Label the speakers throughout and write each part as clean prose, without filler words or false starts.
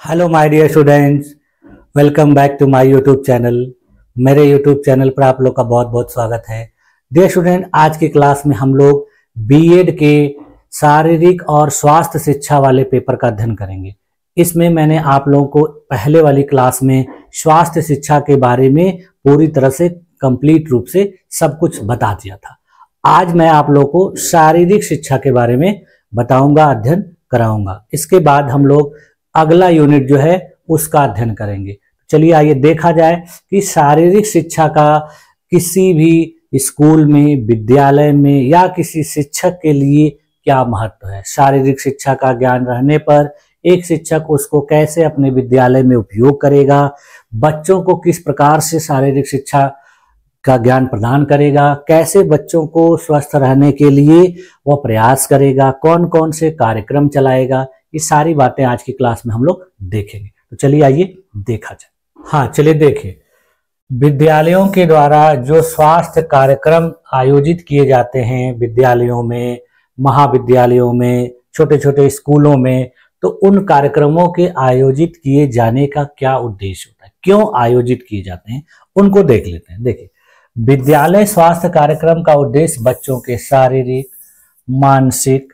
Speaker 1: Hello my dear students, welcome back to my YouTube channel. मेरे YouTube channel पर आप लोग का बहुत बहुत स्वागत है। डियर स्टूडेंट, आज की क्लास में हम लोग बीएड के शारीरिक और स्वास्थ्य शिक्षा वाले पेपर का अध्ययन करेंगे। इसमें मैंने आप लोगों को पहले वाली क्लास में स्वास्थ्य शिक्षा के बारे में पूरी तरह से कंप्लीट रूप से सब कुछ बता दिया था। आज मैं आप लोगों को शारीरिक शिक्षा के बारे में बताऊंगा, अध्ययन कराऊंगा। इसके बाद हम लोग अगला यूनिट जो है उसका अध्ययन करेंगे। चलिए आइए देखा जाए कि शारीरिक शिक्षा का किसी भी स्कूल में, विद्यालय में या किसी शिक्षक के लिए क्या महत्व है। शारीरिक शिक्षा का ज्ञान रहने पर एक शिक्षक उसको कैसे अपने विद्यालय में उपयोग करेगा, बच्चों को किस प्रकार से शारीरिक शिक्षा का ज्ञान प्रदान करेगा, कैसे बच्चों को स्वस्थ रहने के लिए वह प्रयास करेगा, कौन कौन से कार्यक्रम चलाएगा, ये सारी बातें आज की क्लास में हम लोग देखेंगे। तो चलिए आइए देखा जाए। हाँ, चलिए देखें, विद्यालयों के द्वारा जो स्वास्थ्य कार्यक्रम आयोजित किए जाते हैं विद्यालयों में, महाविद्यालयों में, छोटे छोटे स्कूलों में, तो उन कार्यक्रमों के आयोजित किए जाने का क्या उद्देश्य होता है, क्यों आयोजित किए जाते हैं, उनको देख लेते हैं। देखिए, विद्यालय स्वास्थ्य कार्यक्रम का उद्देश्य बच्चों के शारीरिक, मानसिक,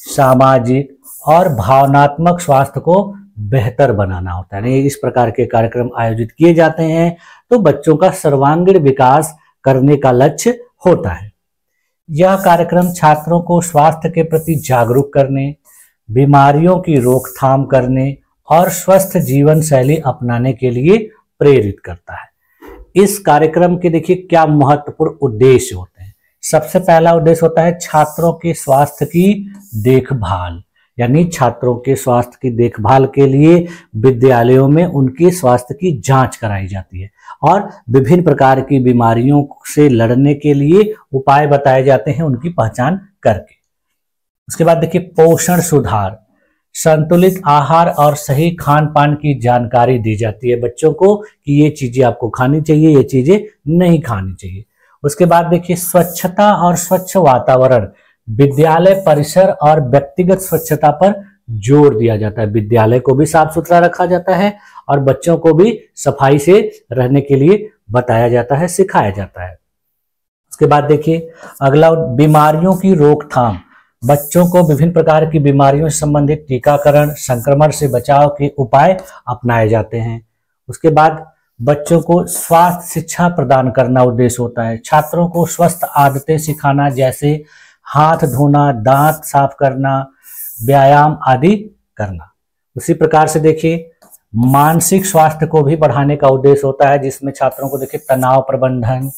Speaker 1: सामाजिक और भावनात्मक स्वास्थ्य को बेहतर बनाना होता है। इस प्रकार के कार्यक्रम आयोजित किए जाते हैं तो बच्चों का सर्वांगीण विकास करने का लक्ष्य होता है। यह कार्यक्रम छात्रों को स्वास्थ्य के प्रति जागरूक करने, बीमारियों की रोकथाम करने और स्वस्थ जीवन शैली अपनाने के लिए प्रेरित करता है। इस कार्यक्रम के देखिए क्या महत्वपूर्ण उद्देश्य होते हैं। सबसे पहला उद्देश्य होता है छात्रों के स्वास्थ्य की देखभाल, यानी छात्रों के स्वास्थ्य की देखभाल के लिए विद्यालयों में उनकी स्वास्थ्य की जांच कराई जाती है और विभिन्न प्रकार की बीमारियों से लड़ने के लिए उपाय बताए जाते हैं उनकी पहचान करके। उसके बाद देखिए पोषण सुधार, संतुलित आहार और सही खान पान की जानकारी दी जाती है बच्चों को कि ये चीजें आपको खानी चाहिए, ये चीजें नहीं खानी चाहिए। उसके बाद देखिए स्वच्छता और स्वच्छ वातावरण, विद्यालय परिसर और व्यक्तिगत स्वच्छता पर जोर दिया जाता है। विद्यालय को भी साफ सुथरा रखा जाता है और बच्चों को भी सफाई से रहने के लिए बताया जाता है, सिखाया जाता है। उसके बाद देखिए अगला, बीमारियों की रोकथाम, बच्चों को विभिन्न प्रकार की बीमारियों से संबंधित टीकाकरण, संक्रमण से बचाव के उपाय अपनाए जाते हैं। उसके बाद बच्चों को स्वास्थ्य शिक्षा प्रदान करना उद्देश्य होता है। छात्रों को स्वस्थ आदतें सिखाना, जैसे हाथ धोना, दांत साफ करना, व्यायाम आदि करना। उसी प्रकार से देखिए मानसिक स्वास्थ्य को भी बढ़ाने का उद्देश्य होता है, जिसमें छात्रों को देखिए तनाव प्रबंधन,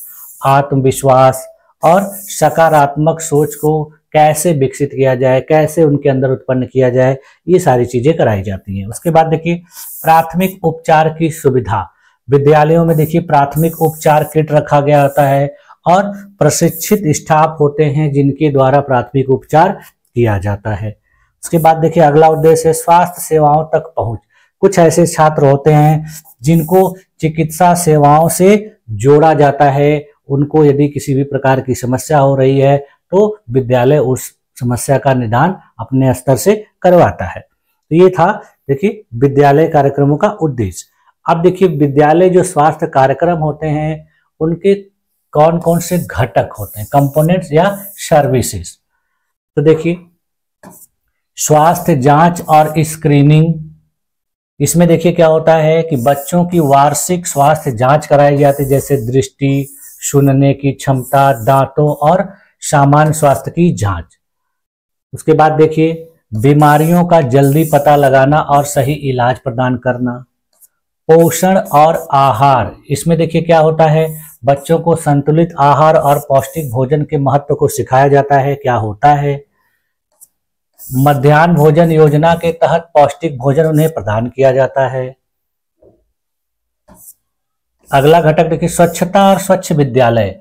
Speaker 1: आत्मविश्वास और सकारात्मक सोच को कैसे विकसित किया जाए, कैसे उनके अंदर उत्पन्न किया जाए, ये सारी चीजें कराई जाती हैं। उसके बाद देखिए प्राथमिक उपचार की सुविधा, विद्यालयों में देखिए प्राथमिक उपचार किट रखा गया होता है और प्रशिक्षित स्टाफ होते हैं जिनके द्वारा प्राथमिक उपचार किया जाता है। उसके बाद देखिए अगला उद्देश्य है स्वास्थ्य सेवाओं तक पहुंच। कुछ ऐसे छात्र होते हैं जिनको चिकित्सा सेवाओं से जोड़ा जाता है, उनको यदि किसी भी प्रकार की समस्या हो रही है तो विद्यालय उस समस्या का निदान अपने स्तर से करवाता है। तो ये था देखिए विद्यालय कार्यक्रमों का उद्देश्य। अब देखिए विद्यालय जो स्वास्थ्य कार्यक्रम होते हैं उनके कौन कौन से घटक होते हैं, कंपोनेंट्स या सर्विसेज। तो देखिए स्वास्थ्य जांच और स्क्रीनिंग, इसमें देखिए क्या होता है कि बच्चों की वार्षिक स्वास्थ्य जांच कराई जाती है, जैसे दृष्टि, सुनने की क्षमता, दांतों और सामान्य स्वास्थ्य की जांच। उसके बाद देखिए बीमारियों का जल्दी पता लगाना और सही इलाज प्रदान करना। पोषण और आहार, इसमें देखिए क्या होता है, बच्चों को संतुलित आहार और पौष्टिक भोजन के महत्व को सिखाया जाता है, क्या होता है। मध्याह्न भोजन योजना के तहत पौष्टिक भोजन उन्हें प्रदान किया जाता है। अगला घटक देखिए स्वच्छता और स्वच्छ विद्यालय,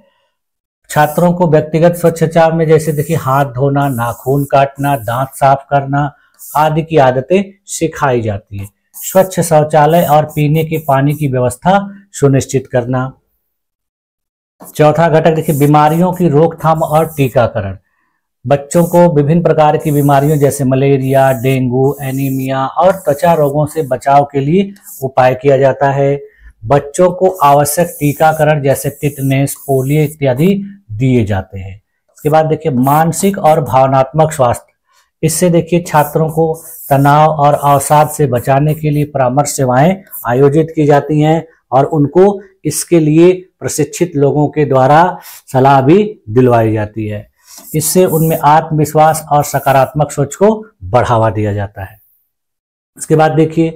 Speaker 1: छात्रों को व्यक्तिगत स्वच्छता में जैसे देखिए हाथ धोना, नाखून काटना, दांत साफ करना आदि की आदतें सिखाई जाती है। स्वच्छ शौचालय और पीने के पानी की व्यवस्था सुनिश्चित करना। चौथा घटक देखिए बीमारियों की रोकथाम और टीकाकरण, बच्चों को विभिन्न प्रकार की बीमारियों जैसे मलेरिया, डेंगू, एनीमिया और त्वचा रोगों से बचाव के लिए उपाय किया जाता है। बच्चों को आवश्यक टीकाकरण जैसे टिटनेस, पोलियो इत्यादि दिए जाते हैं। उसके बाद देखिए मानसिक और भावनात्मक स्वास्थ्य, इससे देखिए छात्रों को तनाव और अवसाद से बचाने के लिए परामर्श सेवाएं आयोजित की जाती हैं और उनको इसके लिए प्रशिक्षित लोगों के द्वारा सलाह भी दिलवाई जाती है। इससे उनमें आत्मविश्वास और सकारात्मक सोच को बढ़ावा दिया जाता है। उसके बाद देखिए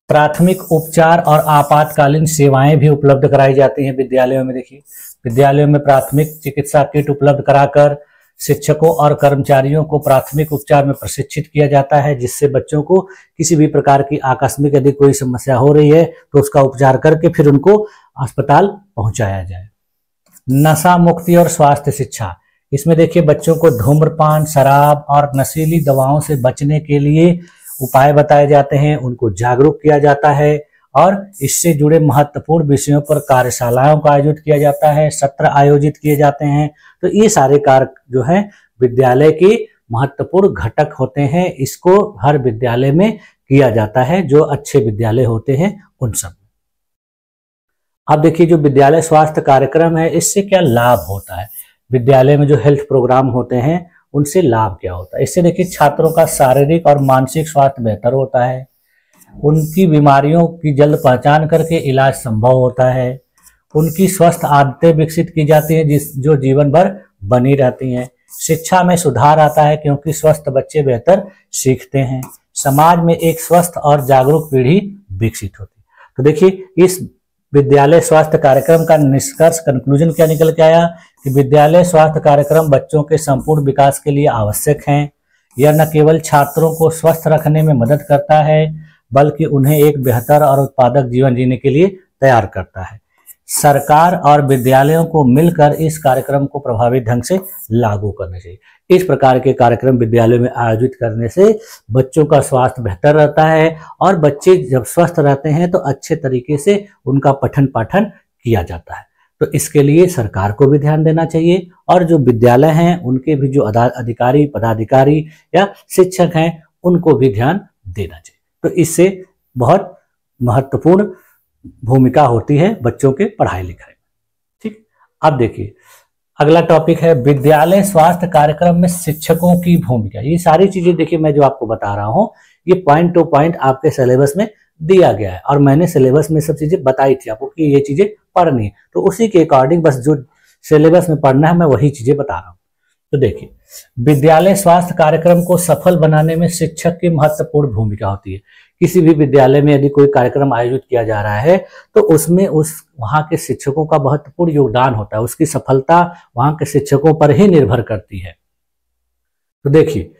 Speaker 1: प्राथमिक उपचार और आपातकालीन सेवाएं भी उपलब्ध कराई जाती हैं विद्यालयों में। देखिए विद्यालयों में प्राथमिक चिकित्सा किट उपलब्ध कराकर शिक्षकों और कर्मचारियों को प्राथमिक उपचार में प्रशिक्षित किया जाता है, जिससे बच्चों को किसी भी प्रकार की आकस्मिक यदि कोई समस्या हो रही है तो उसका उपचार करके फिर उनको अस्पताल पहुंचाया जाए। नशा मुक्ति और स्वास्थ्य शिक्षा, इसमें देखिए बच्चों को धूम्रपान, शराब और नशीली दवाओं से बचने के लिए उपाय बताए जाते हैं, उनको जागरूक किया जाता है और इससे जुड़े महत्वपूर्ण विषयों पर कार्यशालाओं का आयोजित किया जाता है, सत्र आयोजित किए जाते हैं। तो ये सारे कार्य जो हैं विद्यालय के महत्वपूर्ण घटक होते हैं, इसको हर विद्यालय में किया जाता है, जो अच्छे विद्यालय होते हैं उन सब। अब देखिए जो विद्यालय स्वास्थ्य कार्यक्रम है इससे क्या लाभ होता है, विद्यालय में जो हेल्थ प्रोग्राम होते हैं उनसे लाभ क्या होता है। इससे देखिए छात्रों का शारीरिक और मानसिक स्वास्थ्य बेहतर होता है, उनकी बीमारियों की जल्द पहचान करके इलाज संभव होता है, उनकी स्वस्थ आदतें विकसित की जाती हैं जो जीवन भर बनी रहती हैं, शिक्षा में सुधार आता है क्योंकि स्वस्थ बच्चे बेहतर सीखते हैं, समाज में एक स्वस्थ और जागरूक पीढ़ी विकसित होती है। तो देखिए इस विद्यालय स्वास्थ्य कार्यक्रम का निष्कर्ष कंक्लूजन क्या निकल के आया कि विद्यालय स्वास्थ्य कार्यक्रम बच्चों के संपूर्ण विकास के लिए आवश्यक हैं। यह न केवल छात्रों को स्वस्थ रखने में मदद करता है बल्कि उन्हें एक बेहतर और उत्पादक जीवन जीने के लिए तैयार करता है। सरकार और विद्यालयों को मिलकर इस कार्यक्रम को प्रभावी ढंग से लागू करना चाहिए। इस प्रकार के कार्यक्रम विद्यालयों में आयोजित करने से बच्चों का स्वास्थ्य बेहतर रहता है और बच्चे जब स्वस्थ रहते हैं तो अच्छे तरीके से उनका पठन पाठन किया जाता है। तो इसके लिए सरकार को भी ध्यान देना चाहिए और जो विद्यालय हैं उनके भी जो अधिकारी, पदाधिकारी या शिक्षक हैं उनको भी ध्यान देना चाहिए। तो इससे बहुत महत्वपूर्ण भूमिका होती है बच्चों के पढ़ाई लिखाई में। ठीक, अब देखिए अगला टॉपिक है विद्यालय स्वास्थ्य कार्यक्रम में शिक्षकों की भूमिका। ये सारी चीजें देखिए मैं जो आपको बता रहा हूँ ये पॉइंट टू पॉइंट आपके सिलेबस में दिया गया है और मैंने सिलेबस में सब चीजें बताई थी आपको कि ये चीजें पढ़नी है, तो उसी के अकॉर्डिंग बस जो सिलेबस में पढ़ना है मैं वही चीजें बता रहा हूँ। तो देखिए विद्यालय स्वास्थ्य कार्यक्रम को सफल बनाने में शिक्षक की महत्वपूर्ण भूमिका होती है। किसी भी विद्यालय में यदि कोई कार्यक्रम आयोजित किया जा रहा है तो उसमें वहाँ के शिक्षकों का महत्वपूर्ण योगदान होता है, उसकी सफलता वहाँ के शिक्षकों पर ही निर्भर करती है। तो देखिए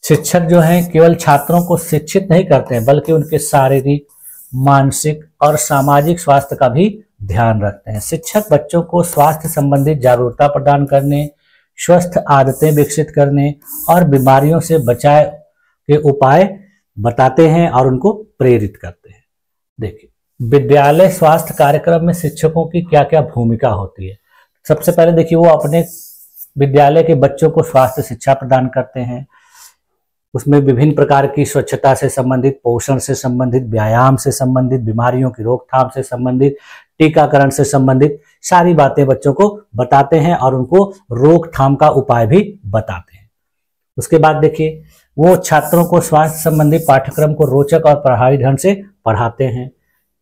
Speaker 1: शिक्षक जो हैं केवल छात्रों को शिक्षित नहीं करते हैं बल्कि उनके शारीरिक, मानसिक और सामाजिक स्वास्थ्य का भी ध्यान रखते हैं। शिक्षक बच्चों को स्वास्थ्य संबंधित जागरूकता प्रदान करने, स्वस्थ आदतें विकसित करने और बीमारियों से बचाव के उपाय बताते हैं और उनको प्रेरित करते हैं। देखिए विद्यालय स्वास्थ्य कार्यक्रम में शिक्षकों की क्या क्या भूमिका होती है। सबसे पहले देखिए वो अपने विद्यालय के बच्चों को स्वास्थ्य शिक्षा प्रदान करते हैं, उसमें विभिन्न प्रकार की स्वच्छता से संबंधित, पोषण से संबंधित, व्यायाम से संबंधित, बीमारियों की रोकथाम से संबंधित, टीकाकरण से संबंधित सारी बातें बच्चों को बताते हैं और उनको रोकथाम का उपाय भी बताते हैं। उसके बाद देखिए वो छात्रों को स्वास्थ्य संबंधी पाठ्यक्रम को रोचक और प्रभावी ढंग से पढ़ाते हैं।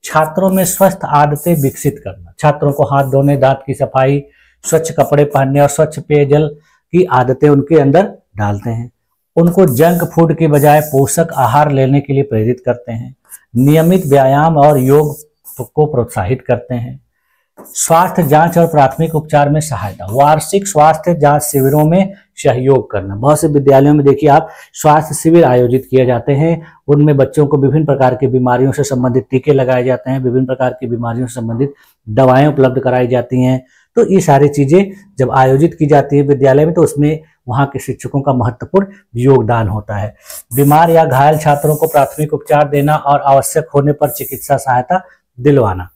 Speaker 1: छात्रों में स्वस्थ आदतें विकसित करना, छात्रों को हाथ धोने, दांत की सफाई, स्वच्छ कपड़े पहनने और स्वच्छ पेयजल की आदतें उनके अंदर डालते हैं। उनको जंक फूड के बजाय पोषक आहार लेने के लिए प्रेरित करते हैं। नियमित व्यायाम और योग को प्रोत्साहित करते हैं। स्वास्थ्य जांच और प्राथमिक उपचार में सहायता, वार्षिक स्वास्थ्य जांच शिविरों में सहयोग करना। बहुत से विद्यालयों में देखिए आप स्वास्थ्य शिविर आयोजित किए जाते हैं, उनमें बच्चों को विभिन्न प्रकार की बीमारियों से संबंधित टीके लगाए जाते हैं, विभिन्न प्रकार की बीमारियों से संबंधित दवाएं उपलब्ध कराई जाती हैं। तो ये सारी चीजें जब आयोजित की जाती है विद्यालय में तो उसमें वहाँ के शिक्षकों का महत्वपूर्ण योगदान होता है। बीमार या घायल छात्रों को प्राथमिक उपचार देना और आवश्यक होने पर चिकित्सा सहायता दिलवाना।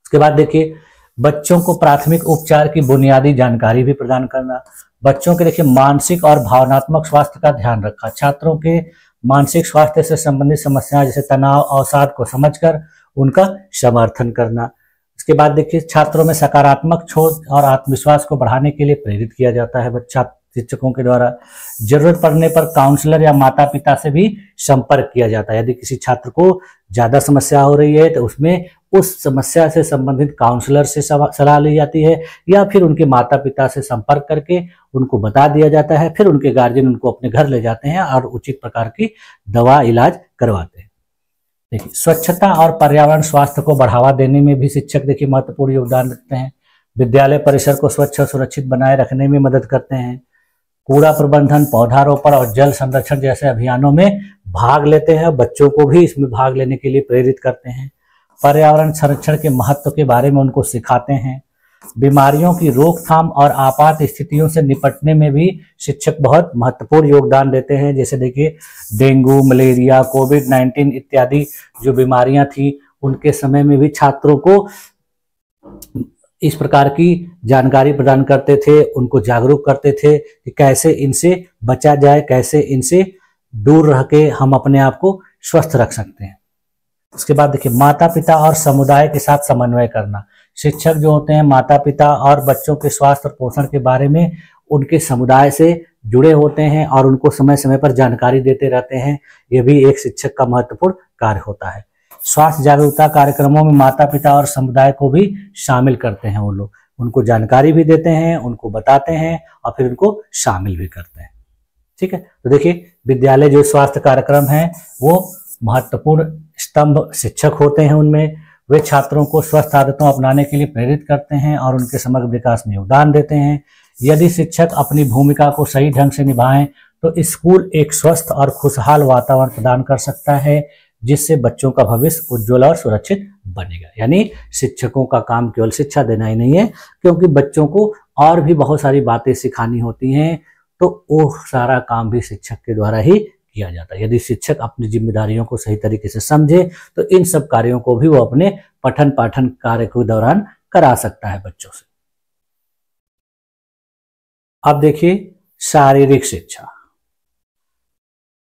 Speaker 1: उसके बाद देखिए बच्चों को प्राथमिक उपचार की बुनियादी जानकारी भी प्रदान करना, बच्चों के देखिए मानसिक और भावनात्मक स्वास्थ्य का ध्यान रखा, छात्रों के मानसिक स्वास्थ्य से संबंधित समस्याएं जैसे तनाव अवसाद को समझकर उनका समर्थन करना। इसके बाद देखिए छात्रों में सकारात्मक सोच और आत्मविश्वास को बढ़ाने के लिए प्रेरित किया जाता है बच्चा शिक्षकों के द्वारा। जरूरत पड़ने पर काउंसलर या माता पिता से भी संपर्क किया जाता है। यदि किसी छात्र को ज्यादा समस्या हो रही है तो उसमें उस समस्या से संबंधित काउंसलर से सलाह ली जाती है या फिर उनके माता पिता से संपर्क करके उनको बता दिया जाता है। फिर उनके गार्जियन उनको अपने घर ले जाते हैं और उचित प्रकार की दवा इलाज करवाते हैं। देखिए स्वच्छता और पर्यावरण स्वास्थ्य को बढ़ावा देने में भी शिक्षक देखिए महत्वपूर्ण योगदान रखते हैं। विद्यालय परिसर को स्वच्छ और सुरक्षित बनाए रखने में मदद करते हैं। कूड़ा प्रबंधन, पौधारोपण और जल संरक्षण जैसे अभियानों में भाग लेते हैं। बच्चों को भी इसमें भाग लेने के लिए प्रेरित करते हैं। पर्यावरण संरक्षण के महत्व के बारे में उनको सिखाते हैं। बीमारियों की रोकथाम और आपात स्थितियों से निपटने में भी शिक्षक बहुत महत्वपूर्ण योगदान देते हैं। जैसे देखिए डेंगू, मलेरिया, कोविड-19 इत्यादि जो बीमारियां थी उनके समय में भी छात्रों को इस प्रकार की जानकारी प्रदान करते थे, उनको जागरूक करते थे कि कैसे इनसे बचा जाए, कैसे इनसे दूर रह के हम अपने आप को स्वस्थ रख सकते हैं। उसके बाद देखिए माता पिता और समुदाय के साथ समन्वय करना। शिक्षक जो होते हैं माता पिता और बच्चों के स्वास्थ्य और पोषण के बारे में उनके समुदाय से जुड़े होते हैं और उनको समय समय पर जानकारी देते रहते हैं। ये भी एक शिक्षक का महत्वपूर्ण कार्य होता है। स्वास्थ्य जागरूकता कार्यक्रमों में माता पिता और समुदाय को भी शामिल करते हैं। वो लोग उनको जानकारी भी देते हैं, उनको बताते हैं और फिर उनको शामिल भी करते हैं। ठीक है, तो देखिए विद्यालय जो स्वास्थ्य कार्यक्रम है वो महत्वपूर्ण स्तंभ शिक्षक होते हैं। उनमें वे छात्रों को स्वस्थ आदतों अपनाने के लिए प्रेरित करते हैं और उनके समग्र विकास में योगदान देते हैं। यदि शिक्षक अपनी भूमिका को सही ढंग से निभाएं तो स्कूल एक स्वस्थ और खुशहाल वातावरण प्रदान कर सकता है जिससे बच्चों का भविष्य उज्जवल और सुरक्षित बनेगा। यानी शिक्षकों का काम केवल शिक्षा देना ही नहीं है, क्योंकि बच्चों को और भी बहुत सारी बातें सिखानी होती हैं, तो वो सारा काम भी शिक्षक के द्वारा ही किया जाता है। यदि शिक्षक अपनी जिम्मेदारियों को सही तरीके से समझे तो इन सब कार्यों को भी वो अपने पठन पाठन कार्य के दौरान करा सकता है बच्चों से। अब देखिए शारीरिक शिक्षा,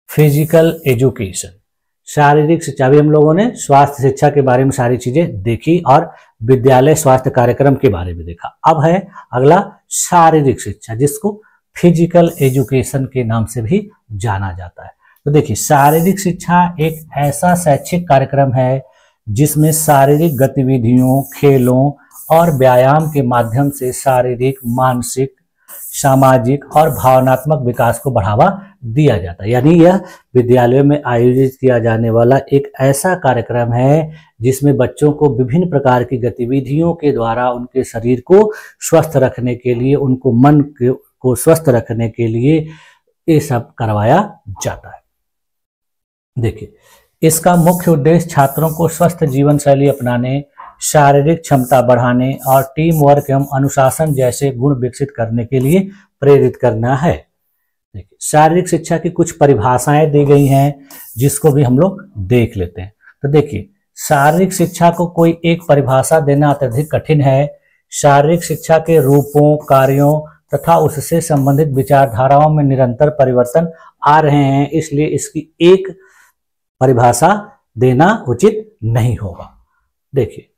Speaker 1: फिजिकल एजुकेशन। शारीरिक शिक्षा भी हम लोगों ने स्वास्थ्य शिक्षा के बारे में सारी चीजें देखी और विद्यालय स्वास्थ्य कार्यक्रम के बारे में देखा। अब है अगला शारीरिक शिक्षा, जिसको फिजिकल एजुकेशन के नाम से भी जाना जाता है। तो देखिए शारीरिक शिक्षा एक ऐसा शैक्षिक कार्यक्रम है जिसमें शारीरिक गतिविधियों, खेलों और व्यायाम के माध्यम से शारीरिक, मानसिक, सामाजिक और भावनात्मक विकास को बढ़ावा दिया जाता है। यानी यह विद्यालयों में आयोजित किया जाने वाला एक ऐसा कार्यक्रम है जिसमें बच्चों को विभिन्न प्रकार की गतिविधियों के द्वारा उनके शरीर को स्वस्थ रखने के लिए, उनको मन को स्वस्थ रखने के लिए ये सब करवाया जाता है। देखिए इसका मुख्य उद्देश्य छात्रों को स्वस्थ जीवन शैली अपनाने, शारीरिक क्षमता बढ़ाने और टीम वर्क एवं अनुशासन जैसे गुण विकसित करने के लिए प्रेरित करना है। देखिए शारीरिक शिक्षा की कुछ परिभाषाएं दी गई हैं जिसको भी हम लोग देख लेते हैं। तो देखिए शारीरिक शिक्षा को कोई एक परिभाषा देना अत्यधिक कठिन है। शारीरिक शिक्षा के रूपों, कार्यों तथा उससे संबंधित विचारधाराओं में निरंतर परिवर्तन आ रहे हैं, इसलिए इसकी एक परिभाषा देना उचित नहीं होगा। देखिए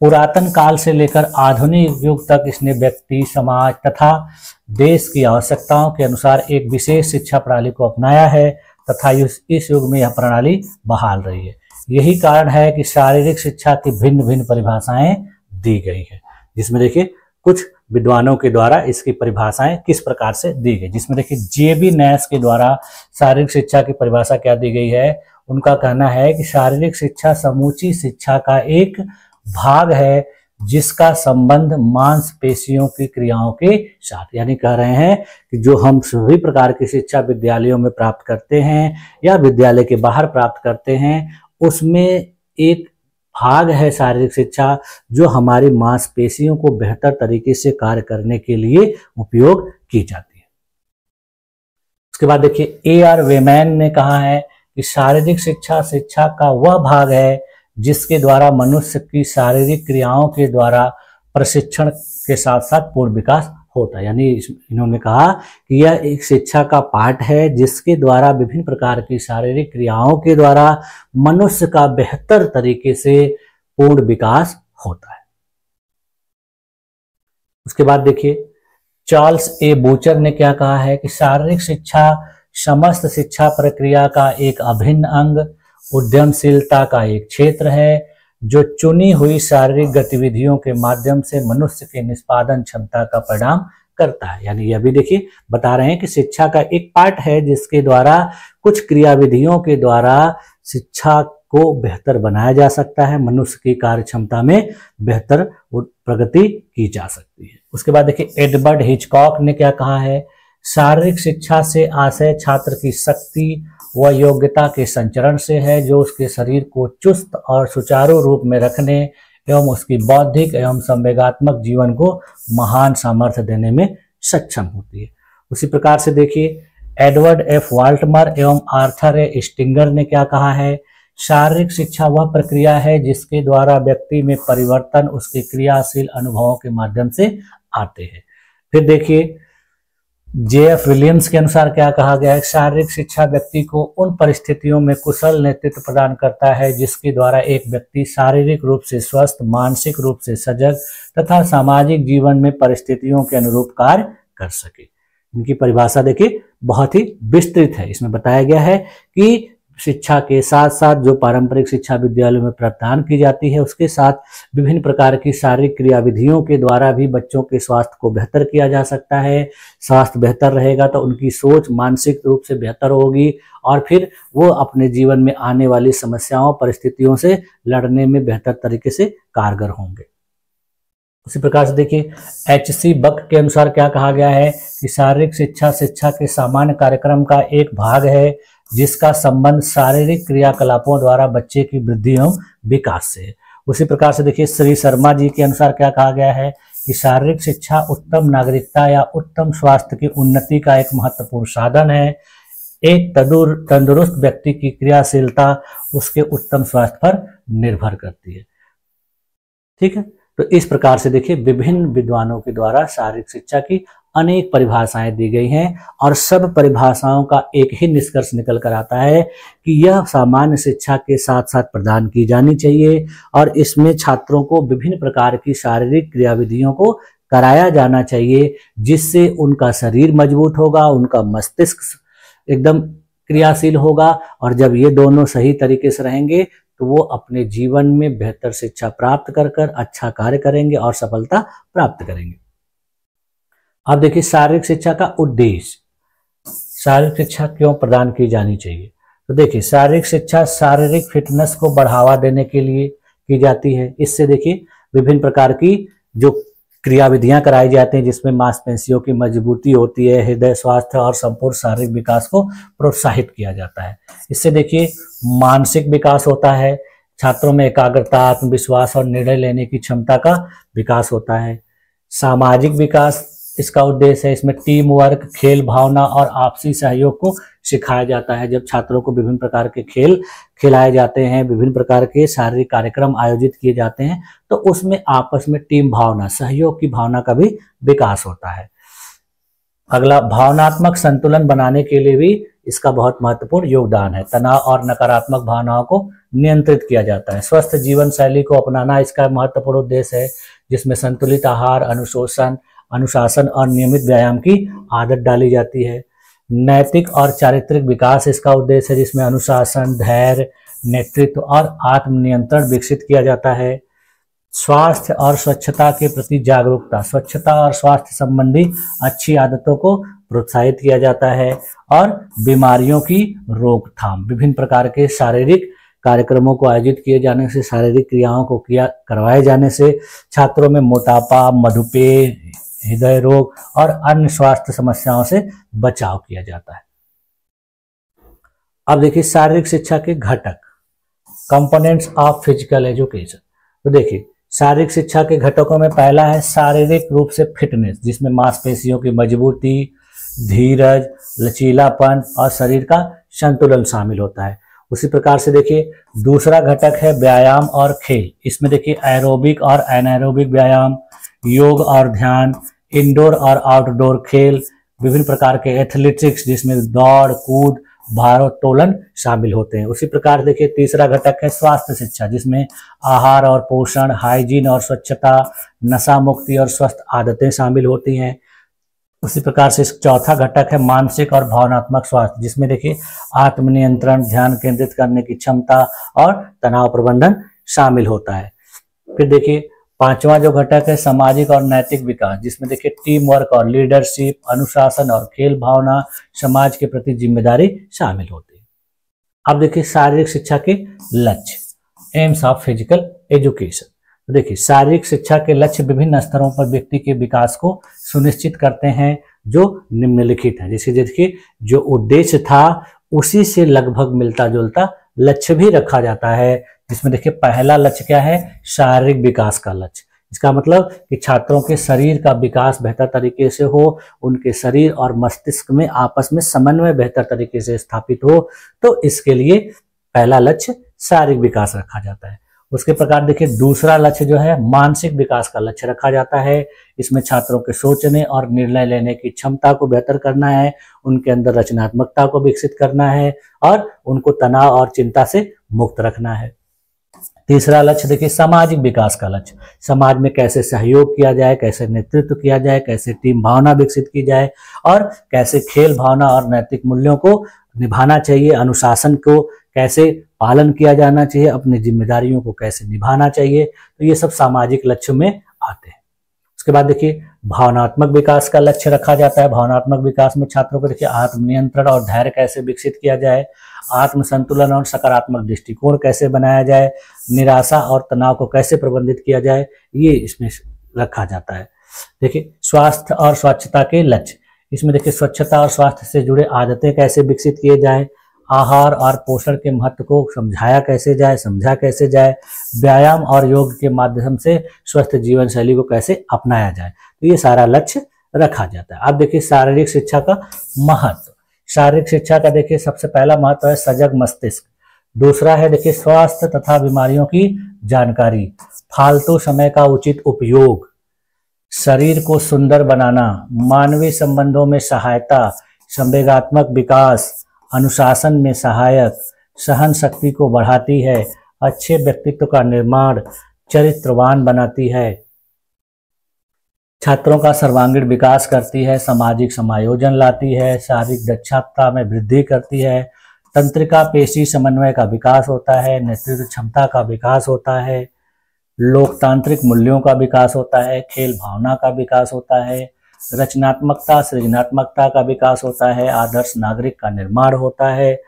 Speaker 1: पुरातन काल से लेकर आधुनिक युग तक इसने व्यक्ति, समाज तथा देश की आवश्यकताओं के अनुसार एक विशेष शिक्षा प्रणाली को अपनाया है तथा इस युग में यह प्रणाली बहाल रही है। यही कारण है कि शारीरिक शिक्षा की भिन्न भिन्न परिभाषाएं दी गई है, जिसमें देखिए कुछ विद्वानों के द्वारा इसकी परिभाषाएं किस प्रकार से दी गई। जिसमें देखिए जेबी नैश के द्वारा शारीरिक शिक्षा की परिभाषा क्या दी गई है। उनका कहना है कि शारीरिक शिक्षा समूची शिक्षा का एक भाग है जिसका संबंध मांसपेशियों की क्रियाओं के साथ, यानी कह रहे हैं कि जो हम सभी प्रकार की शिक्षा विद्यालयों में प्राप्त करते हैं या विद्यालय के बाहर प्राप्त करते हैं, उसमें एक भाग है शारीरिक शिक्षा जो हमारी मांसपेशियों को बेहतर तरीके से कार्य करने के लिए उपयोग की जाती है। उसके बाद देखिए A.R. वेमैन ने कहा है कि शारीरिक शिक्षा शिक्षा का वह भाग है जिसके द्वारा मनुष्य की शारीरिक क्रियाओं के द्वारा प्रशिक्षण के साथ साथ पूर्ण विकास होता है। यानी इन्होंने कहा कि यह एक शिक्षा का पाठ है जिसके द्वारा विभिन्न प्रकार की शारीरिक क्रियाओं के द्वारा मनुष्य का बेहतर तरीके से पूर्ण विकास होता है। उसके बाद देखिए चार्ल्स ए बूचर ने क्या कहा है कि शारीरिक शिक्षा समस्त शिक्षा प्रक्रिया का एक अभिन्न अंग, उद्यमशीलता का एक क्षेत्र है जो चुनी हुई शारीरिक गतिविधियों के माध्यम से मनुष्य के निष्पादन क्षमता का परिणाम करता है। यानी यह भी देखिए बता रहे हैं कि शिक्षा का एक पार्ट है जिसके द्वारा कुछ क्रियाविधियों के द्वारा शिक्षा को बेहतर बनाया जा सकता है, मनुष्य की कार्य क्षमता में बेहतर प्रगति की जा सकती है। उसके बाद देखिए एडवर्ड हिचकॉक ने क्या कहा है, शारीरिक शिक्षा से आशय छात्र की शक्ति व योग्यता के संचरण से है जो उसके शरीर को चुस्त और सुचारू रूप में रखने एवं उसकी बौद्धिक एवं संवेगात्मक जीवन को महान सामर्थ्य देने में सक्षम होती है। उसी प्रकार से देखिए एडवर्ड एफ वाल्टमर एवं आर्थर ए स्टिंगर ने क्या कहा है, शारीरिक शिक्षा वह प्रक्रिया है जिसके द्वारा व्यक्ति में परिवर्तन उसके क्रियाशील अनुभवों के माध्यम से आते हैं। फिर देखिए जेएफ विलियम्स के अनुसार क्या कहा गया है, शारीरिक शिक्षा व्यक्ति को उन परिस्थितियों में कुशल नेतृत्व प्रदान करता है जिसके द्वारा एक व्यक्ति शारीरिक रूप से स्वस्थ, मानसिक रूप से सजग तथा सामाजिक जीवन में परिस्थितियों के अनुरूप कार्य कर सके। इनकी परिभाषा देखिए बहुत ही विस्तृत है। इसमें बताया गया है कि शिक्षा के साथ साथ जो पारंपरिक शिक्षा विद्यालयों में प्रदान की जाती है उसके साथ विभिन्न प्रकार की शारीरिक क्रियाविधियों के द्वारा भी बच्चों के स्वास्थ्य को बेहतर किया जा सकता है। स्वास्थ्य बेहतर रहेगा तो उनकी सोच मानसिक रूप से बेहतर होगी और फिर वो अपने जीवन में आने वाली समस्याओं परिस्थितियों से लड़ने में बेहतर तरीके से कारगर होंगे। उसी प्रकार से देखिए एच.सी. बक के अनुसार क्या कहा गया है कि शारीरिक शिक्षा शिक्षा के सामान्य कार्यक्रम का एक भाग है जिसका संबंध शारीरिक क्रियाकलापों द्वारा बच्चे की वृद्धि एवं विकास से है। उसी प्रकार से देखिए श्री शर्मा जी के अनुसार क्या कहा गया है कि शारीरिक शिक्षा उत्तम नागरिकता या उत्तम स्वास्थ्य की उन्नति का एक महत्वपूर्ण साधन है। एक तंदुरुस्त व्यक्ति की क्रियाशीलता उसके उत्तम स्वास्थ्य पर निर्भर करती है। ठीक है, तो इस प्रकार से देखिए विभिन्न विद्वानों के द्वारा शारीरिक शिक्षा की अनेक परिभाषाएं दी गई हैं और सब परिभाषाओं का एक ही निष्कर्ष निकल कर आता है कि यह सामान्य शिक्षा के साथ साथ प्रदान की जानी चाहिए और इसमें छात्रों को विभिन्न प्रकार की शारीरिक क्रियाविधियों को कराया जाना चाहिए जिससे उनका शरीर मजबूत होगा, उनका मस्तिष्क एकदम क्रियाशील होगा और जब ये दोनों सही तरीके से रहेंगे तो वो अपने जीवन में बेहतर शिक्षा प्राप्त कर कर अच्छा कार्य करेंगे और सफलता प्राप्त करेंगे। अब देखिए शारीरिक शिक्षा का उद्देश्य, शारीरिक शिक्षा क्यों प्रदान की जानी चाहिए। तो देखिए शारीरिक शिक्षा शारीरिक फिटनेस को बढ़ावा देने के लिए की जाती है। इससे देखिए विभिन्न प्रकार की जो क्रियाविधियां कराई जाती हैं जिसमें मांसपेशियों की मजबूती होती है, हृदय स्वास्थ्य और संपूर्ण शारीरिक विकास को प्रोत्साहित किया जाता है। इससे देखिए मानसिक विकास होता है, छात्रों में एकाग्रता, आत्मविश्वास और निर्णय लेने की क्षमता का विकास होता है। सामाजिक विकास इसका उद्देश्य है, इसमें टीम वर्क, खेल भावना और आपसी सहयोग को सिखाया जाता है। जब छात्रों को विभिन्न प्रकार के खेल खिलाए जाते हैं, विभिन्न प्रकार के शारीरिक कार्यक्रम आयोजित किए जाते हैं तो उसमें आपस में टीम भावना, सहयोग की भावना का भी विकास होता है। अगला भावनात्मक संतुलन बनाने के लिए भी इसका बहुत महत्वपूर्ण योगदान है। तनाव और नकारात्मक भावनाओं को नियंत्रित किया जाता है। स्वस्थ जीवन शैली को अपनाना इसका महत्वपूर्ण उद्देश्य है जिसमें संतुलित आहार, अनुशासन और नियमित व्यायाम की आदत डाली जाती है। नैतिक और चारित्रिक विकास इसका उद्देश्य है जिसमें अनुशासन, धैर्य, नेतृत्व और आत्मनियंत्रण विकसित किया जाता है। स्वास्थ्य और स्वच्छता के प्रति जागरूकता, स्वच्छता और स्वास्थ्य संबंधी अच्छी आदतों को प्रोत्साहित किया जाता है और बीमारियों की रोकथाम, विभिन्न प्रकार के शारीरिक कार्यक्रमों को आयोजित किए जाने से, शारीरिक क्रियाओं को करवाए जाने से छात्रों में मोटापा, मधुमेह, हृदय रोग और अन्य स्वास्थ्य समस्याओं से बचाव किया जाता है। अब देखिए शारीरिक शिक्षा के घटक, कंपोनेंट्स ऑफ फिजिकल एजुकेशन। तो देखिए शारीरिक शिक्षा के घटकों में पहला है शारीरिक रूप से फिटनेस जिसमें मांसपेशियों की मजबूती, धीरज, लचीलापन और शरीर का संतुलन शामिल होता है। उसी प्रकार से देखिए दूसरा घटक है व्यायाम और खेल। इसमें देखिए एरोबिक और एनाएरोबिक व्यायाम, योग और ध्यान, इंडोर और आउटडोर खेल, विभिन्न प्रकार के एथलेटिक्स जिसमें दौड़ कूद भारोत्तोलन शामिल होते हैं। उसी प्रकार देखिए तीसरा घटक है स्वास्थ्य शिक्षा, जिसमें आहार और पोषण, हाइजीन और स्वच्छता, नशा मुक्ति और स्वस्थ आदतें शामिल होती हैं। उसी प्रकार से चौथा घटक है मानसिक और भावनात्मक स्वास्थ्य, जिसमें देखिए आत्मनियंत्रण, ध्यान केंद्रित करने की क्षमता और तनाव प्रबंधन शामिल होता है। फिर देखिए पांचवा जो घटक है सामाजिक और नैतिक विकास, जिसमें देखिए टीम वर्क और लीडरशिप, अनुशासन और खेल भावना, समाज के प्रति जिम्मेदारी शामिल होती है। अब देखिए शारीरिक शिक्षा के लक्ष्य, एम्स ऑफ फिजिकल एजुकेशन। तो देखिए शारीरिक शिक्षा के लक्ष्य विभिन्न स्तरों पर व्यक्ति के विकास को सुनिश्चित करते हैं जो निम्नलिखित है। जैसे देखिए जो उद्देश्य था उसी से लगभग मिलता जुलता लक्ष्य भी रखा जाता है, जिसमें देखिए पहला लक्ष्य क्या है, शारीरिक विकास का लक्ष्य। इसका मतलब कि छात्रों के शरीर का विकास बेहतर तरीके से हो, उनके शरीर और मस्तिष्क में आपस में समन्वय बेहतर तरीके से स्थापित हो, तो इसके लिए पहला लक्ष्य शारीरिक विकास रखा जाता है। उसके प्रकार देखिए दूसरा लक्ष्य जो है मानसिक विकास का लक्ष्य रखा जाता है। इसमें छात्रों के सोचने और निर्णय लेने की क्षमता को बेहतर करना है, उनके अंदर रचनात्मकता को विकसित करना है और उनको तनाव और चिंता से मुक्त रखना है। तीसरा लक्ष्य देखिए सामाजिक विकास का लक्ष्य, समाज में कैसे सहयोग किया जाए, कैसे नेतृत्व किया जाए, कैसे टीम भावना विकसित की जाए और कैसे खेल भावना और नैतिक मूल्यों को निभाना चाहिए, अनुशासन को कैसे पालन किया जाना चाहिए, अपनी जिम्मेदारियों को कैसे निभाना चाहिए। तो ये सब सामाजिक लक्ष्य में आते हैं। उसके बाद देखिए भावनात्मक विकास का लक्ष्य रखा जाता है। भावनात्मक विकास में छात्रों को देखिए आत्मनियंत्रण और धैर्य कैसे विकसित किया जाए, आत्म संतुलन और सकारात्मक दृष्टिकोण कैसे बनाया जाए, निराशा और तनाव को कैसे प्रबंधित किया जाए, ये इसमें रखा जाता है। देखिए स्वास्थ्य और स्वच्छता के लक्ष्य, इसमें देखिए स्वच्छता और स्वास्थ्य से जुड़े आदतें कैसे विकसित किए जाए, आहार और पोषण के महत्व को समझा कैसे जाए, व्यायाम और योग के माध्यम से स्वस्थ जीवन शैली को कैसे अपनाया जाए, तो ये सारा लक्ष्य रखा जाता है। अब देखिए शारीरिक शिक्षा का महत्व, शारीरिक शिक्षा का देखिए सबसे पहला महत्व है सजग मस्तिष्क, दूसरा है देखिए स्वास्थ्य तथा बीमारियों की जानकारी, फालतू समय का उचित उपयोग, शरीर को सुंदर बनाना, मानवीय संबंधों में सहायता, संवेगात्मक विकास, अनुशासन में सहायक, सहन शक्ति को बढ़ाती है, अच्छे व्यक्तित्व का निर्माण, चरित्रवान बनाती है, छात्रों का सर्वांगीण विकास करती है, सामाजिक समायोजन लाती है, शारीरिक दक्षता में वृद्धि करती है, तंत्रिका पेशी समन्वय का विकास होता है, नेतृत्व क्षमता का विकास होता है, लोकतांत्रिक मूल्यों का विकास होता है, खेल भावना का विकास होता है, रचनात्मकता सृजनात्मकता का विकास होता है, आदर्श नागरिक का निर्माण होता है,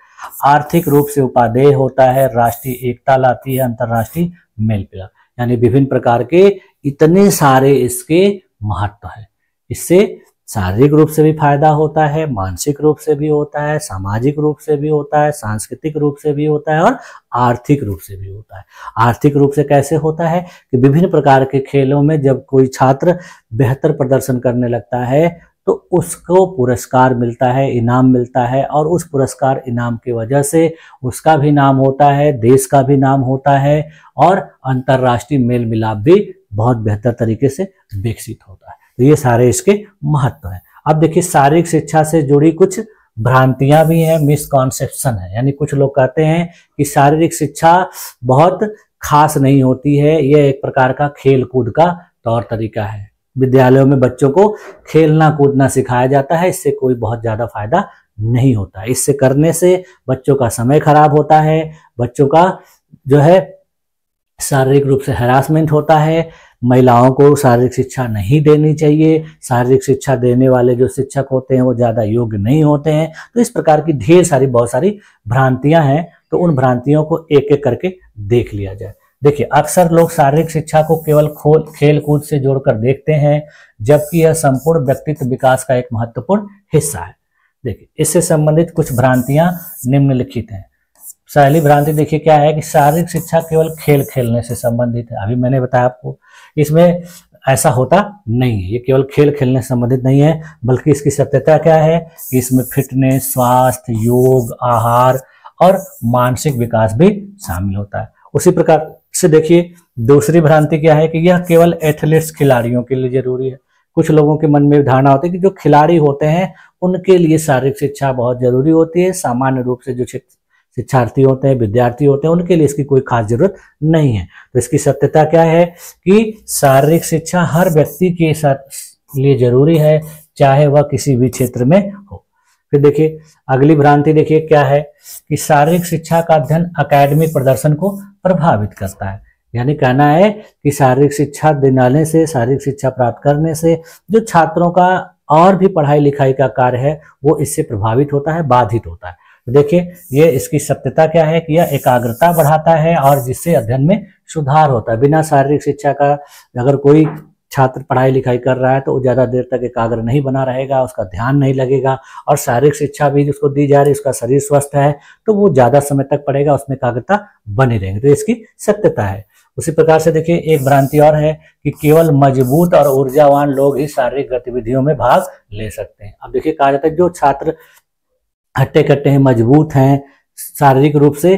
Speaker 1: आर्थिक रूप से उपादेय होता है, राष्ट्रीय एकता लाती है, अंतर्राष्ट्रीय मेल मिलाप, यानी विभिन्न प्रकार के इतने सारे इसके महत्व है। इससे शारीरिक रूप से भी फायदा होता है, मानसिक रूप से भी होता है, सामाजिक रूप से भी होता है, सांस्कृतिक रूप से भी होता है और आर्थिक रूप से भी होता है। आर्थिक रूप से कैसे होता है कि विभिन्न प्रकार के खेलों में जब कोई छात्र बेहतर प्रदर्शन करने लगता है तो उसको पुरस्कार मिलता है, इनाम मिलता है और उस पुरस्कार इनाम की वजह से उसका भी नाम होता है, देश का भी नाम होता है और अंतर्राष्ट्रीय मेल मिलाप भी बहुत बेहतर तरीके से विकसित होता है। तो ये सारे इसके महत्व हैं। अब देखिए शारीरिक शिक्षा से जुड़ी कुछ भ्रांतियां भी हैं, मिसकॉन्सेप्शन है, यानी कुछ लोग कहते हैं कि शारीरिक शिक्षा बहुत खास नहीं होती है, यह एक प्रकार का खेल कूद का तौर तरीका है। विद्यालयों में बच्चों को खेलना कूदना सिखाया जाता है, इससे कोई बहुत ज्यादा फायदा नहीं होता है। इससे करने से बच्चों का समय खराब होता है, बच्चों का जो है शारीरिक रूप से हैरासमेंट होता है, महिलाओं को शारीरिक शिक्षा नहीं देनी चाहिए, शारीरिक शिक्षा देने वाले जो शिक्षक होते हैं वो ज़्यादा योग्य नहीं होते हैं। तो इस प्रकार की ढेर सारी बहुत सारी भ्रांतियां हैं, तो उन भ्रांतियों को एक एक करके देख लिया जाए। देखिए अक्सर लोग शारीरिक शिक्षा को केवल खेल कूद से जोड़कर देखते हैं, जबकि यह संपूर्ण व्यक्तित्व विकास का एक महत्वपूर्ण हिस्सा है। देखिए इससे संबंधित कुछ भ्रांतियां निम्नलिखित हैं। पहली भ्रांति देखिए क्या है कि शारीरिक शिक्षा केवल खेल खेलने से संबंधित है। अभी मैंने बताया आपको, इसमें ऐसा होता नहीं है, ये केवल खेल खेलने से संबंधित नहीं है, बल्कि इसकी सत्यता क्या है कि इसमें फिटनेस, स्वास्थ्य, योग, आहार और मानसिक विकास भी शामिल होता है। उसी प्रकार से देखिए दूसरी भ्रांति क्या है कि यह केवल एथलीट्स खिलाड़ियों के लिए जरूरी है। कुछ लोगों के मन में धारणा होती है कि जो खिलाड़ी होते हैं उनके लिए शारीरिक शिक्षा बहुत जरूरी होती है, सामान्य रूप से जो शिक्षार्थी होते हैं, विद्यार्थी होते हैं, उनके लिए इसकी कोई खास जरूरत नहीं है। तो इसकी सत्यता क्या है कि शारीरिक शिक्षा हर व्यक्ति के लिए जरूरी है, चाहे वह किसी भी क्षेत्र में हो। फिर देखिए अगली भ्रांति देखिए क्या है कि शारीरिक शिक्षा का अध्ययन एकेडमिक प्रदर्शन को प्रभावित करता है। यानी कहना है कि शारीरिक शिक्षा दिलाने से, शारीरिक शिक्षा प्राप्त करने से जो छात्रों का और भी पढ़ाई लिखाई का कार्य है वो इससे प्रभावित होता है, बाधित होता है। तो देखिए ये इसकी सत्यता क्या है कि यह एकाग्रता बढ़ाता है और जिससे अध्ययन में सुधार होता है। बिना शारीरिक शिक्षा का अगर कोई छात्र पढ़ाई लिखाई कर रहा है तो वो ज्यादा देर तक एकाग्र नहीं बना रहेगा, उसका ध्यान नहीं लगेगा, और शारीरिक शिक्षा भी जिसको दी जा रही है उसका शरीर स्वस्थ है तो वो ज्यादा समय तक पढ़ेगा, उसमें एकाग्रता बनी रहेगी। तो इसकी सत्यता है। उसी प्रकार से देखिए एक भ्रांति और है कि केवल मजबूत और ऊर्जावान लोग ही शारीरिक गतिविधियों में भाग ले सकते हैं। अब देखिए कहा जाता है जो छात्र हट्टे कट्टे हैं, मजबूत हैं, शारीरिक रूप से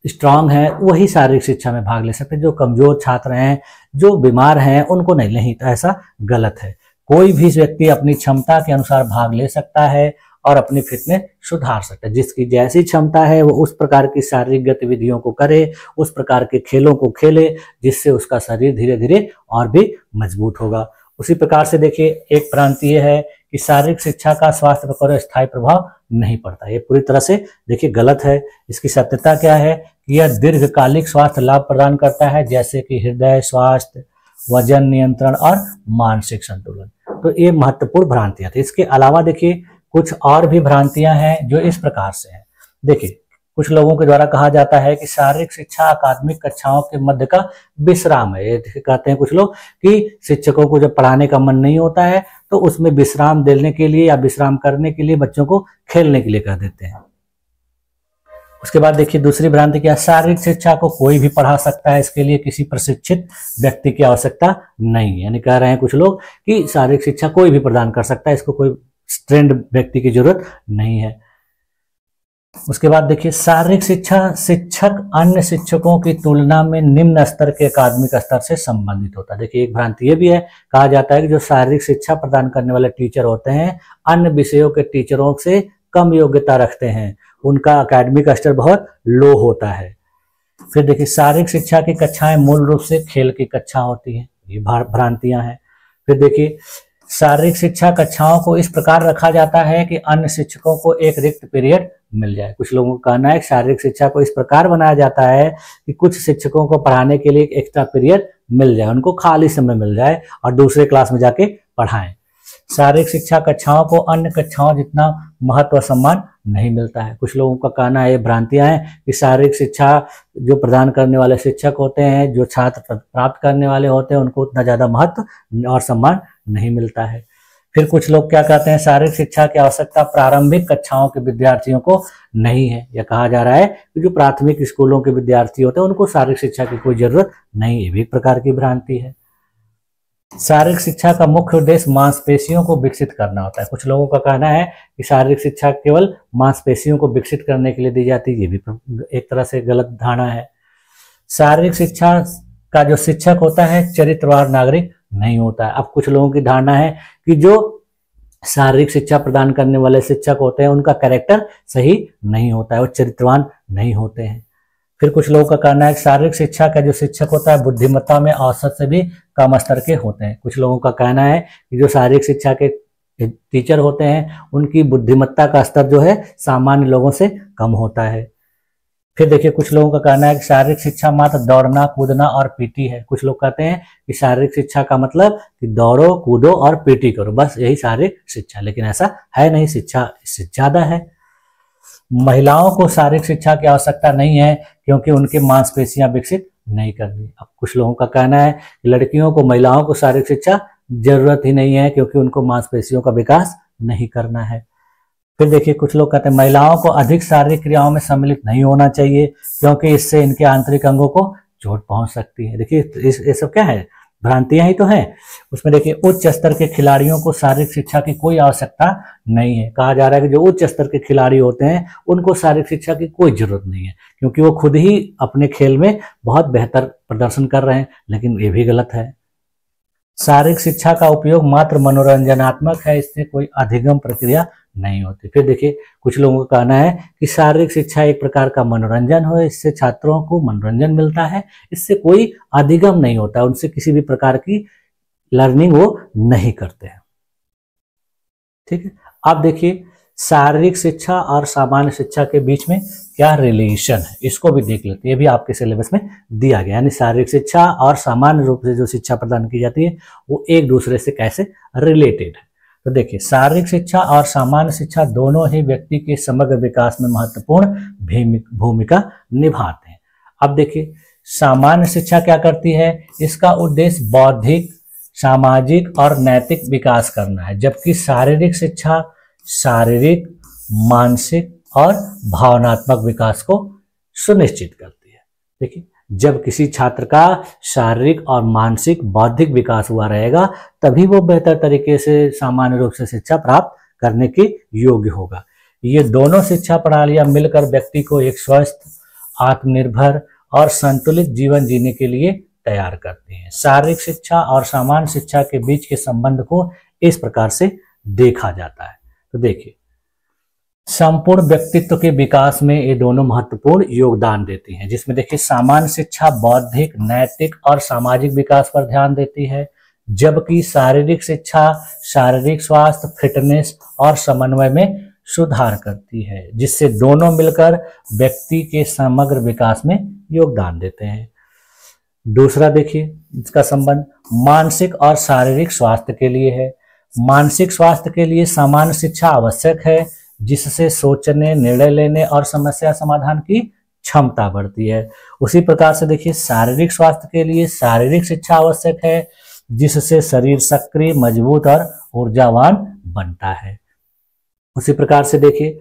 Speaker 1: स्ट्रांग है, वही शारीरिक शिक्षा में भाग ले सकते हैं। जो कमजोर छात्र हैं, जो बीमार हैं, उनको नहीं। तो ऐसा गलत है। कोई भी व्यक्ति अपनी क्षमता के अनुसार भाग ले सकता है और अपनी फिटनेस सुधार सकता है। जिसकी जैसी क्षमता है वो उस प्रकार की शारीरिक गतिविधियों को करे, उस प्रकार के खेलों को खेले, जिससे उसका शरीर धीरे धीरे और भी मजबूत होगा। उसी प्रकार से देखिए एक भ्रांति यह है कि शारीरिक शिक्षा का स्वास्थ्य पर स्थायी प्रभाव नहीं पड़ता। ये पूरी तरह से देखिए गलत है। इसकी सत्यता क्या है कि यह दीर्घकालिक स्वास्थ्य लाभ प्रदान करता है, जैसे कि हृदय स्वास्थ्य, वजन नियंत्रण और मानसिक संतुलन। तो ये महत्वपूर्ण भ्रांतियां थी। इसके अलावा देखिए कुछ और भी भ्रांतियां हैं जो इस प्रकार से हैं। देखिए कुछ लोगों के द्वारा कहा जाता है कि शारीरिक शिक्षा अकादमिक कक्षाओं के मध्य का विश्राम है। ये कहते हैं कुछ लोग कि शिक्षकों को जब पढ़ाने का मन नहीं होता है तो उसमें विश्राम देने के लिए या विश्राम करने के लिए बच्चों को खेलने के लिए कह देते हैं। उसके बाद देखिए दूसरी भ्रांति क्या, शारीरिक शिक्षा को कोई भी पढ़ा सकता है, इसके लिए किसी प्रशिक्षित व्यक्ति की आवश्यकता नहीं। यानी कह रहे हैं कुछ लोग कि शारीरिक शिक्षा कोई भी प्रदान कर सकता है, इसको कोई ट्रेंड व्यक्ति की जरूरत नहीं है। उसके बाद देखिए शारीरिक शिक्षा शिक्षक अन्य शिक्षकों की तुलना में निम्न स्तर के अकादमिक स्तर से संबंधित होता है। देखिए एक भ्रांति ये भी है, कहा जाता है कि जो शारीरिक शिक्षा प्रदान करने वाले टीचर होते हैं अन्य विषयों के टीचरों से कम योग्यता रखते हैं, उनका अकादमिक स्तर बहुत लो होता है। फिर देखिए शारीरिक शिक्षा की कक्षाएं मूल रूप से खेल की कक्षा होती है, ये भ्रांतियां हैं। फिर देखिए शारीरिक शिक्षा कक्षाओं को इस प्रकार रखा जाता है कि अन्य शिक्षकों को एक रिक्त पीरियड मिल जाए। कुछ लोगों का कहना है कि शारीरिक शिक्षा को इस प्रकार बनाया जाता है कि कुछ शिक्षकों को पढ़ाने के लिए एक एक्स्ट्रा पीरियड मिल जाए, उनको खाली समय मिल जाए और दूसरे क्लास में जाके पढ़ाएं। शारीरिक शिक्षा कक्षाओं को अन्य कक्षाओं जितना महत्व और सम्मान नहीं मिलता है। कुछ लोगों का कहना है, ये भ्रांतियां हैं कि शारीरिक शिक्षा जो प्रदान करने वाले शिक्षक होते हैं, जो छात्र प्राप्त करने वाले होते हैं, उनको उतना ज्यादा महत्व और सम्मान नहीं मिलता है। फिर कुछ लोग क्या कहते हैं, शारीरिक शिक्षा की आवश्यकता प्रारंभिक कक्षाओं के विद्यार्थियों को नहीं है। यह कहा जा रहा है कि जो प्राथमिक स्कूलों के विद्यार्थी होते हैं उनको शारीरिक शिक्षा की कोई जरूरत नहीं, ये भी एक प्रकार की भ्रांति है। शारीरिक शिक्षा का मुख्य उद्देश्य मांसपेशियों को विकसित करना होता है। कुछ लोगों का कहना है कि शारीरिक शिक्षा केवल मांसपेशियों को विकसित करने के लिए दी जाती है, ये भी एक तरह से गलत धारणा है। शारीरिक शिक्षा का जो शिक्षक होता है चरित्रवान नागरिक नहीं होता है। अब कुछ लोगों की धारणा है कि जो शारीरिक शिक्षा प्रदान करने वाले शिक्षक होते हैं उनका कैरेक्टर सही नहीं होता है, वो चरित्रवान नहीं होते हैं। फिर कुछ लोगों का कहना है कि शारीरिक शिक्षा का जो शिक्षक होता है बुद्धिमत्ता में औसत से भी कम स्तर के होते हैं। कुछ लोगों का कहना है कि जो शारीरिक शिक्षा के टीचर होते हैं उनकी बुद्धिमत्ता का स्तर जो है सामान्य लोगों से कम होता है। फिर देखिए कुछ लोगों का कहना है कि शारीरिक शिक्षा मात्र दौड़ना कूदना और पीटी है। कुछ लोग कहते हैं कि शारीरिक शिक्षा का मतलब कि दौड़ो कूदो और पीटी करो, बस यही शारीरिक शिक्षा, लेकिन ऐसा है नहीं, शिक्षा इससे ज्यादा है। महिलाओं को शारीरिक शिक्षा की आवश्यकता नहीं है क्योंकि उनकी मांसपेशियां विकसित नहीं करनी। अब कुछ लोगों का कहना है कि लड़कियों को महिलाओं को शारीरिक शिक्षा जरूरत ही नहीं है क्योंकि उनको मांसपेशियों का विकास नहीं करना है। फिर देखिए कुछ लोग कहते हैं महिलाओं को अधिक शारीरिक क्रियाओं में सम्मिलित नहीं होना चाहिए क्योंकि इससे इनके आंतरिक अंगों को चोट पहुंच सकती है। देखिए ये सब क्या है, भ्रांतियां ही तो हैं। उसमें देखिए उच्च स्तर के खिलाड़ियों को शारीरिक शिक्षा की कोई आवश्यकता नहीं है। कहा जा रहा है कि जो उच्च स्तर के खिलाड़ी होते हैं उनको शारीरिक शिक्षा की कोई जरूरत नहीं है, क्योंकि वो खुद ही अपने खेल में बहुत बेहतर प्रदर्शन कर रहे हैं। लेकिन ये भी गलत है। शारीरिक शिक्षा का उपयोग मात्र मनोरंजनात्मक है, इससे कोई अधिगम प्रक्रिया नहीं होती। फिर देखिए कुछ लोगों का कहना है कि शारीरिक शिक्षा एक प्रकार का मनोरंजन हो, इससे छात्रों को मनोरंजन मिलता है, इससे कोई अधिगम नहीं होता, उनसे किसी भी प्रकार की लर्निंग वो नहीं करते हैं। ठीक है, अब देखिए शारीरिक शिक्षा और सामान्य शिक्षा के बीच में क्या रिलेशन है, इसको भी देख लेते हैं। ये भी आपके सिलेबस में दिया गया, यानी शारीरिक शिक्षा और सामान्य रूप से जो शिक्षा प्रदान की जाती है वो एक दूसरे से कैसे रिलेटेड है। तो देखिए शारीरिक शिक्षा और सामान्य शिक्षा दोनों ही व्यक्ति के समग्र विकास में महत्वपूर्ण भूमिका निभाते हैं। अब देखिए सामान्य शिक्षा क्या करती है, इसका उद्देश्य बौद्धिक, सामाजिक और नैतिक विकास करना है, जबकि शारीरिक शिक्षा शारीरिक, मानसिक और भावनात्मक विकास को सुनिश्चित करती है। देखिए जब किसी छात्र का शारीरिक और मानसिक बौद्धिक विकास हुआ रहेगा तभी वो बेहतर तरीके से सामान्य रूप से शिक्षा प्राप्त करने के योग्य होगा। ये दोनों शिक्षा प्रणालियां मिलकर व्यक्ति को एक स्वस्थ, आत्मनिर्भर और संतुलित जीवन जीने के लिए तैयार करती हैं। शारीरिक शिक्षा और सामान्य शिक्षा के बीच के संबंध को इस प्रकार से देखा जाता है। तो देखिए संपूर्ण व्यक्तित्व के विकास में ये दोनों महत्वपूर्ण योगदान देती हैं, जिसमें देखिए सामान्य शिक्षा बौद्धिक, नैतिक और सामाजिक विकास पर ध्यान देती है, जबकि शारीरिक शिक्षा शारीरिक स्वास्थ्य, फिटनेस और समन्वय में सुधार करती है, जिससे दोनों मिलकर व्यक्ति के समग्र विकास में योगदान देते हैं। दूसरा देखिए इसका संबंध मानसिक और शारीरिक स्वास्थ्य के लिए है। मानसिक स्वास्थ्य के लिए सामान्य शिक्षा आवश्यक है, जिससे सोचने, निर्णय लेने और समस्या समाधान की क्षमता बढ़ती है। उसी प्रकार से देखिए शारीरिक स्वास्थ्य के लिए शारीरिक शिक्षा आवश्यक है, जिससे शरीर सक्रिय, मजबूत और ऊर्जावान बनता है। उसी प्रकार से देखिए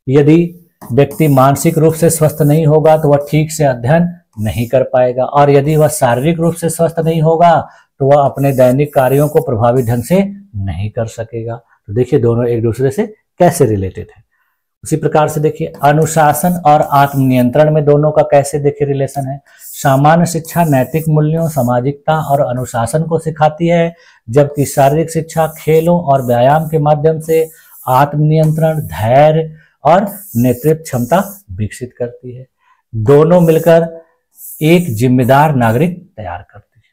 Speaker 1: यदि व्यक्ति मानसिक रूप से स्वस्थ नहीं होगा तो वह ठीक से अध्ययन नहीं कर पाएगा, और यदि वह शारीरिक रूप से स्वस्थ नहीं होगा तो वह अपने दैनिक कार्यों को प्रभावी ढंग से नहीं कर सकेगा। तो देखिए दोनों एक दूसरे से कैसे रिलेटेड है। उसी प्रकार से देखिए अनुशासन और आत्मनियंत्रण में दोनों का कैसे देखिए रिलेशन है। सामान्य शिक्षा नैतिक मूल्यों, सामाजिकता और अनुशासन को सिखाती है, जबकि शारीरिक शिक्षा खेलों और व्यायाम के माध्यम से आत्मनियंत्रण, धैर्य और नेतृत्व क्षमता विकसित करती है। दोनों मिलकर एक जिम्मेदार नागरिक तैयार करती है।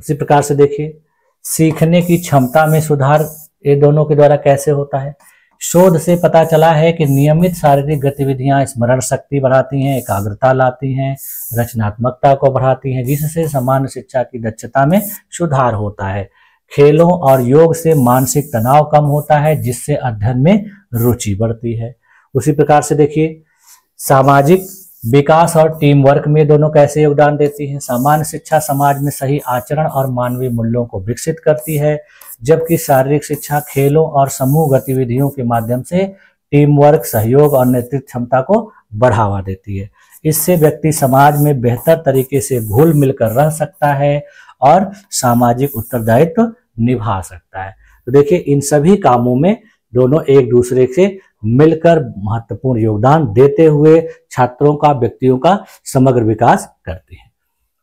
Speaker 1: उसी प्रकार से देखिए सीखने की क्षमता में सुधार ये दोनों के द्वारा कैसे होता है। शोध से पता चला है कि नियमित शारीरिक गतिविधियां स्मरण शक्ति बढ़ाती हैं, एकाग्रता लाती हैं, रचनात्मकता को बढ़ाती हैं, जिससे सामान्य शिक्षा की दक्षता में सुधार होता है। खेलों और योग से मानसिक तनाव कम होता है, जिससे अध्ययन में रुचि बढ़ती है। उसी प्रकार से देखिए सामाजिक विकास और टीम वर्क में दोनों कैसे योगदान देती हैं। सामान्य शिक्षा समाज में सही आचरण और मानवीय मूल्यों को विकसित करती है, जबकि शारीरिक शिक्षा खेलों और समूह गतिविधियों के माध्यम से टीम वर्क, सहयोग और नेतृत्व क्षमता को बढ़ावा देती है। इससे व्यक्ति समाज में बेहतर तरीके से घुल मिलकर रह सकता है और सामाजिक उत्तरदायित्व निभा सकता है। तो देखिए इन सभी कामों में दोनों एक दूसरे से मिलकर महत्वपूर्ण योगदान देते हुए छात्रों का, व्यक्तियों का समग्र विकास करते हैं।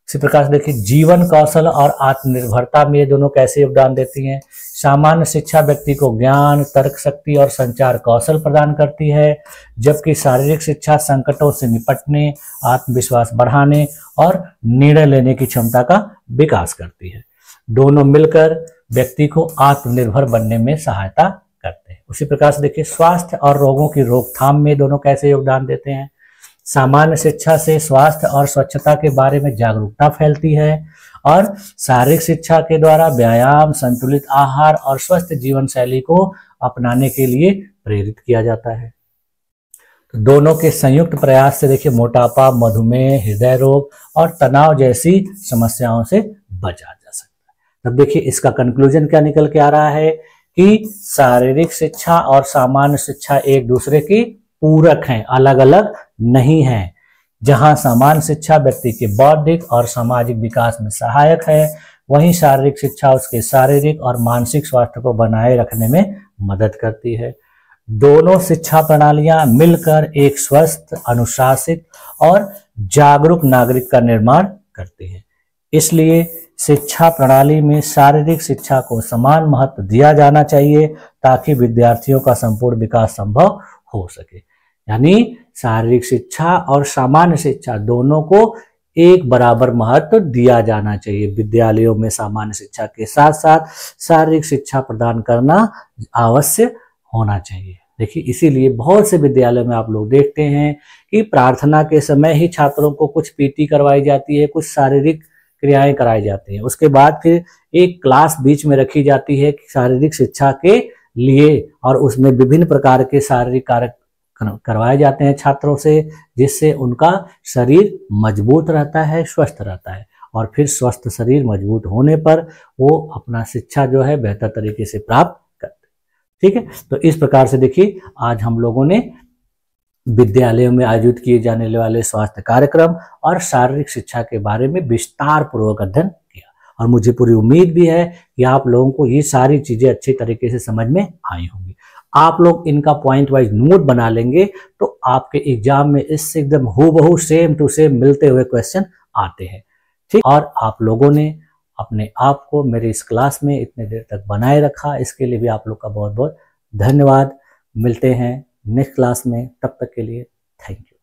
Speaker 1: इसी प्रकार से देखिए जीवन कौशल और आत्मनिर्भरता में ये दोनों कैसे योगदान देती हैं। सामान्य शिक्षा व्यक्ति को ज्ञान, तर्क शक्ति और संचार कौशल प्रदान करती है, जबकि शारीरिक शिक्षा संकटों से निपटने, आत्मविश्वास बढ़ाने और निर्णय लेने की क्षमता का विकास करती है। दोनों मिलकर व्यक्ति को आत्मनिर्भर बनने में सहायता करते हैं। उसी प्रकार से देखिए स्वास्थ्य और रोगों की रोकथाम में दोनों कैसे योगदान देते हैं। सामान्य शिक्षा से स्वास्थ्य और स्वच्छता के बारे में जागरूकता फैलती है और शारीरिक शिक्षा के द्वारा व्यायाम, संतुलित आहार और स्वस्थ जीवन शैली को अपनाने के लिए प्रेरित किया जाता है। तो दोनों के संयुक्त प्रयास से देखिए मोटापा, मधुमेह, हृदय रोग और तनाव जैसी समस्याओं से बचा जा सकता है। तब देखिए इसका कंक्लूजन क्या निकल के आ रहा है कि शारीरिक शिक्षा और सामान्य शिक्षा एक दूसरे की पूरक हैं, अलग अलग नहीं हैं। जहां सामान्य शिक्षा व्यक्ति के बौद्धिक और सामाजिक विकास में सहायक है, वहीं शारीरिक शिक्षा उसके शारीरिक और मानसिक स्वास्थ्य को बनाए रखने में मदद करती है। दोनों शिक्षा प्रणालियां मिलकर एक स्वस्थ, अनुशासित और जागरूक नागरिक का निर्माण करती है। इसलिए शिक्षा प्रणाली में शारीरिक शिक्षा को समान महत्व दिया जाना चाहिए ताकि विद्यार्थियों का संपूर्ण विकास संभव हो सके। यानी शारीरिक शिक्षा और सामान्य शिक्षा दोनों को एक बराबर महत्व दिया जाना चाहिए। विद्यालयों में सामान्य शिक्षा के साथ साथ शारीरिक शिक्षा प्रदान करना आवश्यक होना चाहिए। देखिए, इसीलिए बहुत से विद्यालयों में आप लोग देखते हैं कि प्रार्थना के समय ही छात्रों को कुछ पीटी करवाई जाती है, कुछ शारीरिक क्रियाएं कराई जाती हैं। उसके बाद फिर एक क्लास बीच में रखी जाती है शारीरिक शिक्षा के लिए, और उसमें विभिन्न प्रकार के शारीरिक कार्य करवाए जाते हैं छात्रों से, जिससे उनका शरीर मजबूत रहता है, स्वस्थ रहता है, और फिर स्वस्थ शरीर मजबूत होने पर वो अपना शिक्षा जो है बेहतर तरीके से प्राप्त करते हैं। ठीक है, तो इस प्रकार से देखिए आज हम लोगों ने विद्यालयों में आयोजित किए जाने वाले स्वास्थ्य कार्यक्रम और शारीरिक शिक्षा के बारे में विस्तार पूर्वक अध्ययन किया, और मुझे पूरी उम्मीद भी है कि आप लोगों को ये सारी चीजें अच्छी तरीके से समझ में आई होंगी। आप लोग इनका पॉइंट वाइज नोट बना लेंगे तो आपके एग्जाम में इससे एकदम हूबहू सेम टू सेम मिलते हुए क्वेश्चन आते हैं। ठीक, और आप लोगों ने अपने आप को मेरी इस क्लास में इतने देर तक बनाए रखा, इसके लिए भी आप लोग का बहुत बहुत धन्यवाद। मिलते हैं नेक्स्ट क्लास में, तब तक के लिए थैंक यू।